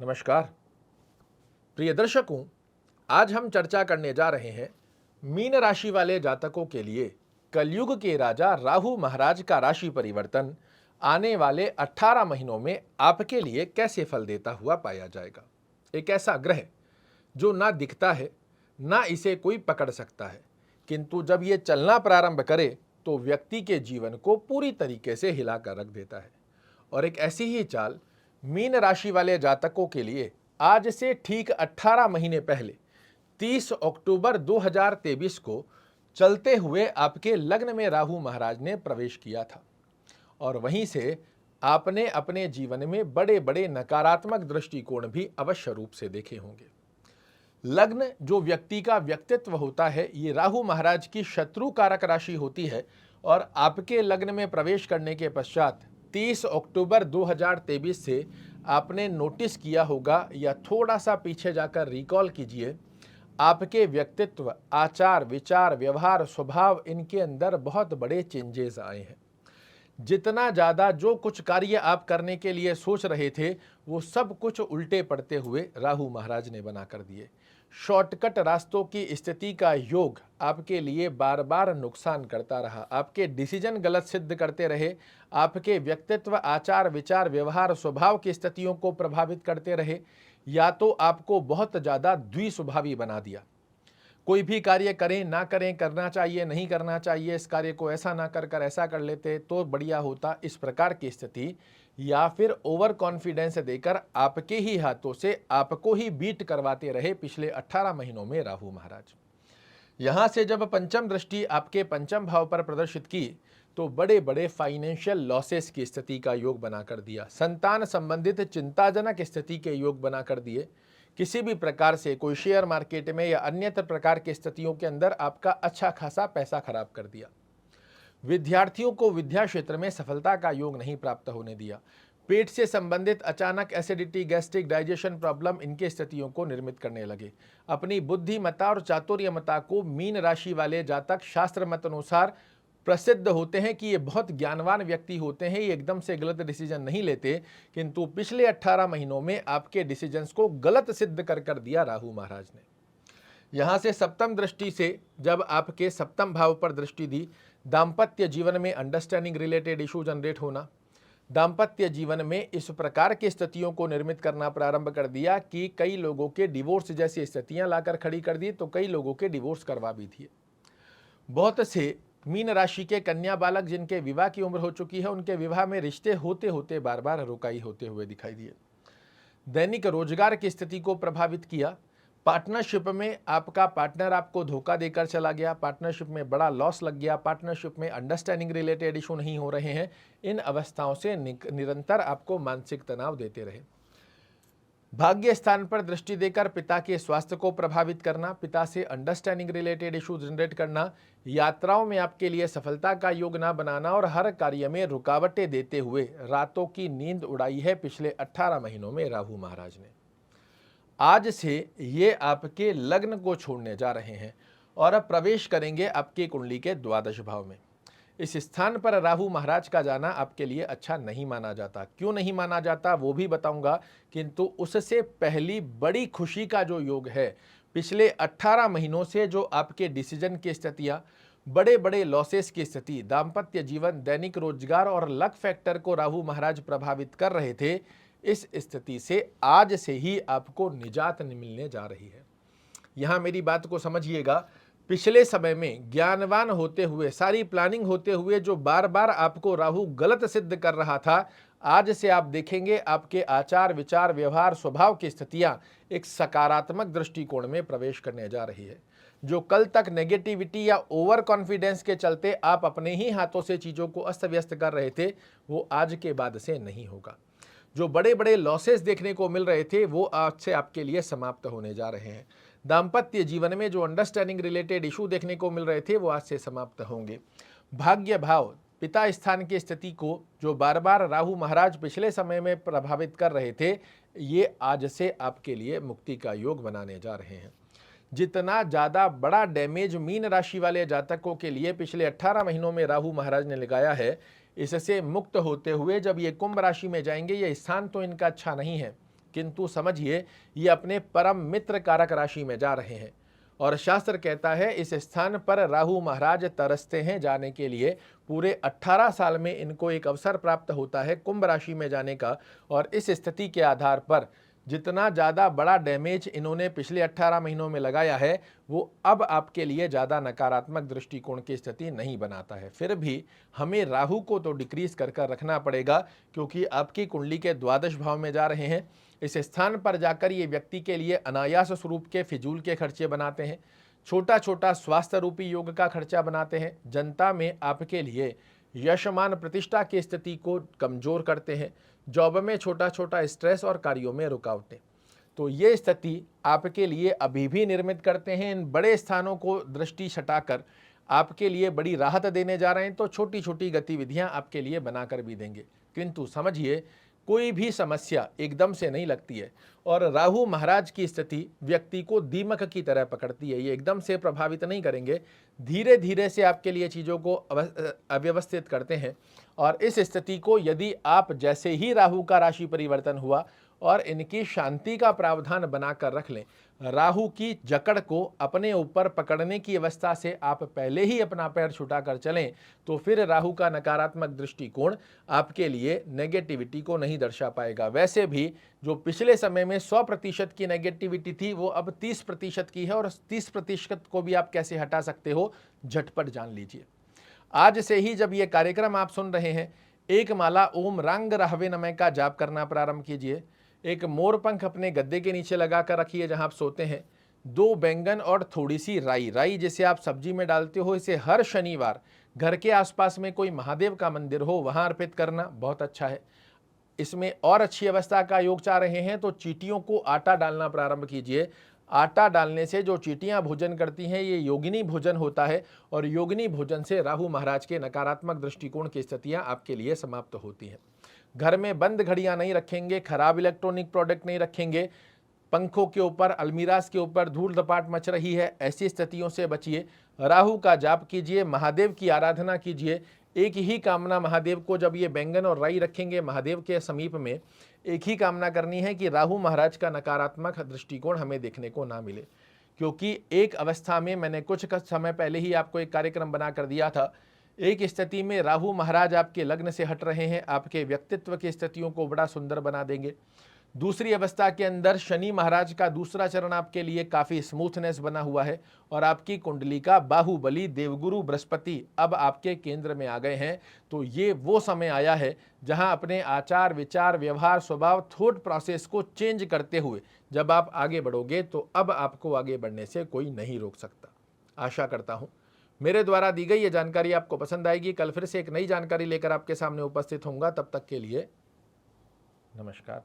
नमस्कार प्रिय दर्शकों, आज हम चर्चा करने जा रहे हैं मीन राशि वाले जातकों के लिए कलयुग के राजा राहु महाराज का राशि परिवर्तन आने वाले 18 महीनों में आपके लिए कैसे फल देता हुआ पाया जाएगा। एक ऐसा ग्रह जो ना दिखता है ना इसे कोई पकड़ सकता है, किंतु जब ये चलना प्रारंभ करे तो व्यक्ति के जीवन को पूरी तरीके से हिलाकर रख देता है। और एक ऐसी ही चाल मीन राशि वाले जातकों के लिए आज से ठीक 18 महीने पहले 30 अक्टूबर 2023 को चलते हुए आपके लग्न में राहु महाराज ने प्रवेश किया था और वहीं से आपने अपने जीवन में बड़े बड़े नकारात्मक दृष्टिकोण भी अवश्य रूप से देखे होंगे। लग्न जो व्यक्ति का व्यक्तित्व होता है, ये राहु महाराज की शत्रु कारक राशि होती है और आपके लग्न में प्रवेश करने के पश्चात 30 अक्टूबर 2023 से आपने नोटिस किया होगा या थोड़ा सा पीछे जाकर रिकॉल कीजिए, आपके व्यक्तित्व, आचार, विचार, व्यवहार, स्वभाव, इनके अंदर बहुत बड़े चेंजेस आए हैं। जितना ज़्यादा जो कुछ कार्य आप करने के लिए सोच रहे थे वो सब कुछ उल्टे पड़ते हुए राहु महाराज ने बना कर दिए। शॉर्टकट रास्तों की स्थिति का योग आपके लिए बार बार नुकसान करता रहा, आपके डिसीजन गलत सिद्ध करते रहे, आपके व्यक्तित्व, आचार, विचार, व्यवहार, स्वभाव की स्थितियों को प्रभावित करते रहे, या तो आपको बहुत ज़्यादा द्विस्वभावी बना दिया। कोई भी कार्य करें ना करें, करना चाहिए नहीं करना चाहिए, इस कार्य को ऐसा ना कर ऐसा कर लेते तो बढ़िया होता, इस प्रकार की स्थिति, या फिर ओवर कॉन्फिडेंस देकर आपके ही हाथों से आपको ही बीट करवाते रहे पिछले 18 महीनों में राहु महाराज। यहाँ से जब पंचम दृष्टि आपके पंचम भाव पर प्रदर्शित की तो बड़े बड़े फाइनेंशियल लॉसेस की स्थिति का योग बना कर दिया, संतान संबंधित चिंताजनक स्थिति के योग बना कर दिए। किसी भी प्रकार से कोई शेयर मार्केट में या अन्यत्र प्रकार की स्थितियों के अंदर आपका अच्छा खासा पैसा खराब कर दिया। विद्यार्थियों को विद्या क्षेत्र में सफलता का योग नहीं प्राप्त होने दिया। पेट से संबंधित अचानक एसिडिटी, गैस्ट्रिक, डाइजेशन प्रॉब्लम, इनके स्थितियों को निर्मित करने लगे। अपनी बुद्धिमत्ता और चातुर्यमता को मीन राशि वाले जातक शास्त्र मत अनुसार प्रसिद्ध होते हैं कि ये बहुत ज्ञानवान व्यक्ति होते हैं, ये एकदम से गलत डिसीजन नहीं लेते, किंतु पिछले 18 महीनों में आपके डिसीजंस को गलत सिद्ध कर दिया राहु महाराज ने। यहाँ से सप्तम दृष्टि से जब आपके सप्तम भाव पर दृष्टि दी, दाम्पत्य जीवन में अंडरस्टैंडिंग रिलेटेड इशू जनरेट होना, दाम्पत्य जीवन में इस प्रकार की स्थितियों को निर्मित करना प्रारंभ कर दिया कि कई लोगों के डिवोर्स जैसी स्थितियां लाकर खड़ी कर दी, तो कई लोगों के डिवोर्स करवा भी दिए। बहुत से मीन राशि के कन्या बालक जिनके विवाह की उम्र हो चुकी है, उनके विवाह में रिश्ते होते होते बार बार रुकाई होते हुए दिखाई दिए। दैनिक रोजगार की स्थिति को प्रभावित किया। पार्टनरशिप में आपका पार्टनर आपको धोखा देकर चला गया, पार्टनरशिप में बड़ा लॉस लग गया, पार्टनरशिप में अंडरस्टैंडिंग रिलेटेड इशू नहीं हो रहे हैं। इन अवस्थाओं से निरंतर आपको मानसिक तनाव देते रहे। भाग्य स्थान पर दृष्टि देकर पिता के स्वास्थ्य को प्रभावित करना, पिता से अंडरस्टैंडिंग रिलेटेड इशू जनरेट करना, यात्राओं में आपके लिए सफलता का योग ना बनाना और हर कार्य में रुकावटें देते हुए रातों की नींद उड़ाई है पिछले 18 महीनों में राहु महाराज ने। आज से ये आपके लग्न को छोड़ने जा रहे हैं और अब प्रवेश करेंगे आपकी कुंडली के द्वादश भाव में। इस स्थान पर राहु महाराज का जाना आपके लिए अच्छा नहीं माना जाता। क्यों नहीं माना जाता वो भी बताऊंगा, किंतु उससे पहली बड़ी खुशी का जो योग है, पिछले 18 महीनों से जो आपके डिसीजन की स्थितियां, बड़े बड़े लॉसेस की स्थिति, दाम्पत्य जीवन, दैनिक रोजगार और लक फैक्टर को राहु महाराज प्रभावित कर रहे थे, इस स्थिति से आज से ही आपको निजात मिलने जा रही है। यहाँ मेरी बात को समझिएगा। पिछले समय में ज्ञानवान होते हुए, सारी प्लानिंग होते हुए जो बार बार आपको राहु गलत सिद्ध कर रहा था, आज से आप देखेंगे आपके आचार, विचार, व्यवहार, स्वभाव की स्थितियां एक सकारात्मक दृष्टिकोण में प्रवेश करने जा रही है। जो कल तक नेगेटिविटी या ओवर कॉन्फिडेंस के चलते आप अपने ही हाथों से चीज़ों को अस्त व्यस्त कर रहे थे, वो आज के बाद से नहीं होगा। जो बड़े बड़े लॉसेस देखने को मिल रहे थे वो आज से आपके लिए समाप्त होने जा रहे हैं। दाम्पत्य जीवन में जो अंडरस्टैंडिंग रिलेटेड इशू देखने को मिल रहे थे वो आज से समाप्त होंगे। भाग्य भाव, पिता स्थान की स्थिति को जो बार बार राहु महाराज पिछले समय में प्रभावित कर रहे थे, ये आज से आपके लिए मुक्ति का योग बनाने जा रहे हैं। जितना ज़्यादा बड़ा डैमेज मीन राशि वाले जातकों के लिए पिछले 18 महीनों में राहु महाराज ने लगाया है, इससे मुक्त होते हुए जब ये कुंभ राशि में जाएंगे, ये स्थान तो इनका अच्छा नहीं है, किंतु समझिए ये अपने परम मित्र कारक राशि में जा रहे हैं और शास्त्र कहता है इस स्थान पर राहु महाराज तरसते हैं जाने के लिए। पूरे 18 साल में इनको एक अवसर प्राप्त होता है कुंभ राशि में जाने का, और इस स्थिति के आधार पर जितना ज़्यादा बड़ा डैमेज इन्होंने पिछले 18 महीनों में लगाया है वो अब आपके लिए ज़्यादा नकारात्मक दृष्टिकोण की स्थिति नहीं बनाता है। फिर भी हमें राहु को तो डिक्रीज कर रखना पड़ेगा, क्योंकि आपकी कुंडली के द्वादश भाव में जा रहे हैं। इस स्थान पर जाकर ये व्यक्ति के लिए अनायास स्वरूप के फिजूल के खर्चे बनाते हैं, छोटा छोटा स्वास्थ्य रूपी योग का खर्चा बनाते हैं, जनता में आपके लिए यशमान प्रतिष्ठा की स्थिति को कमजोर करते हैं, जॉब में छोटा छोटा स्ट्रेस और कार्यों में रुकावटें। तो ये स्थिति आपके लिए अभी भी निर्मित करते हैं। इन बड़े स्थानों को दृष्टि हटाकर आपके लिए बड़ी राहत देने जा रहे हैं, तो छोटी छोटी गतिविधियां आपके लिए बनाकर भी देंगे। किंतु समझिए कोई भी समस्या एकदम से नहीं लगती है, और राहु महाराज की स्थिति व्यक्ति को दीमक की तरह पकड़ती है। ये एकदम से प्रभावित नहीं करेंगे, धीरे धीरे से आपके लिए चीज़ों को अव्यवस्थित करते हैं। और इस स्थिति को यदि आप जैसे ही राहु का राशि परिवर्तन हुआ और इनकी शांति का प्रावधान बनाकर रख लें, राहु की जकड़ को अपने ऊपर पकड़ने की अवस्था से आप पहले ही अपना पैर छुटाकर चलें, तो फिर राहु का नकारात्मक दृष्टिकोण आपके लिए नेगेटिविटी को नहीं दर्शा पाएगा। वैसे भी जो पिछले समय में 100% की नेगेटिविटी थी वो अब 30% की है, और 30% को भी आप कैसे हटा सकते हो झटपट जान लीजिए। आज से ही जब ये कार्यक्रम आप सुन रहे हैं, एक माला ओम रंग रहवे नमः का जाप करना प्रारंभ कीजिए। एक मोर पंख अपने गद्दे के नीचे लगा कर रखिए जहां आप सोते हैं। 2 बैंगन और थोड़ी सी राई जिसे आप सब्जी में डालते हो, इसे हर शनिवार घर के आसपास में कोई महादेव का मंदिर हो वहां अर्पित करना बहुत अच्छा है। इसमें और अच्छी अवस्था का योग चाह रहे हैं तो चींटियों को आटा डालना प्रारंभ कीजिए। आटा डालने से जो चींटियां भोजन करती हैं ये योगिनी भोजन होता है, और योगिनी भोजन से राहु महाराज के नकारात्मक दृष्टिकोण की स्थितियां आपके लिए समाप्त होती हैं। घर में बंद घड़ियां नहीं रखेंगे, खराब इलेक्ट्रॉनिक प्रोडक्ट नहीं रखेंगे, पंखों के ऊपर अलमीरास के ऊपर धूल धपाट मच रही है, ऐसी स्थितियों से बचिए। राहु का जाप कीजिए, महादेव की आराधना कीजिए। एक ही कामना महादेव को, जब ये बैंगन और राई रखेंगे महादेव के समीप में, एक ही कामना करनी है कि राहु महाराज का नकारात्मक दृष्टिकोण हमें देखने को ना मिले। क्योंकि एक अवस्था में मैंने कुछ समय पहले ही आपको एक कार्यक्रम बना कर दिया था, एक स्थिति में राहु महाराज आपके लग्न से हट रहे हैं, आपके व्यक्तित्व की स्थितियों को बड़ा सुंदर बना देंगे। दूसरी अवस्था के अंदर शनि महाराज का दूसरा चरण आपके लिए काफ़ी स्मूथनेस बना हुआ है, और आपकी कुंडली का बाहुबली देवगुरु बृहस्पति अब आपके केंद्र में आ गए हैं। तो ये वो समय आया है जहां अपने आचार विचार व्यवहार स्वभाव थॉट प्रोसेस को चेंज करते हुए जब आप आगे बढ़ोगे तो अब आपको आगे बढ़ने से कोई नहीं रोक सकता। आशा करता हूँ मेरे द्वारा दी गई ये जानकारी आपको पसंद आएगी। कल फिर से एक नई जानकारी लेकर आपके सामने उपस्थित होऊंगा। तब तक के लिए नमस्कार।